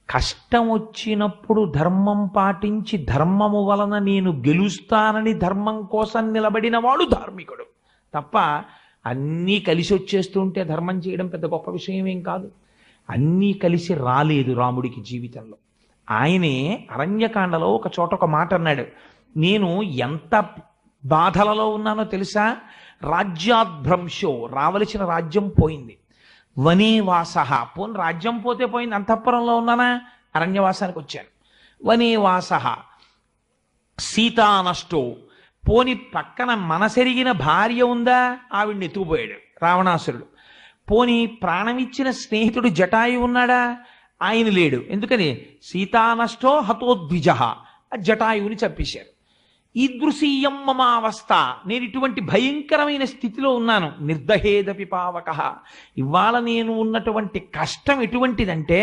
కష్టం వచ్చినప్పుడు ధర్మం పాటించి ధర్మము వలన నేను గెలుస్తానని ధర్మం కోసం నిలబడిన వాడు ధార్మికుడు తప్ప అన్నీ కలిసి వచ్చేస్తుంటే ధర్మం చేయడం పెద్ద గొప్ప విషయం ఏం కాదు. అన్నీ కలిసి రాలేదు రాముడికి జీవితంలో. ఆయనే అరణ్యకాండలో ఒక చోట ఒక మాట అన్నాడు, నేను ఎంత బాధలలో ఉన్నానో తెలుసా, రాజ్యాద్భ్రంశో, రావలసిన రాజ్యం పోయింది, వనేవాస, పోని రాజ్యం పోతే పోయింది, అంతఃపురంలో ఉన్నానా, అరణ్యవాసానికి వచ్చాను, వనేవాస, సీతానష్టో, పోని పక్కన మనసెరిగిన భార్య ఉందా, ఆవిడ్ని ఎత్తుకుపోయాడు రావణాసురుడు, పోని ప్రాణమిచ్చిన స్నేహితుడు జటాయు ఉన్నాడా, ఆయన లేడు, ఎందుకని సీతానష్టో హతోద్విజ, జటాయువుని చంపేశారు. ఈదృశీయం మమావస్థ, నేను ఇటువంటి భయంకరమైన స్థితిలో ఉన్నాను, నిర్దహేదపి పావక, ఇవాళ నేను ఉన్నటువంటి కష్టం ఎటువంటిదంటే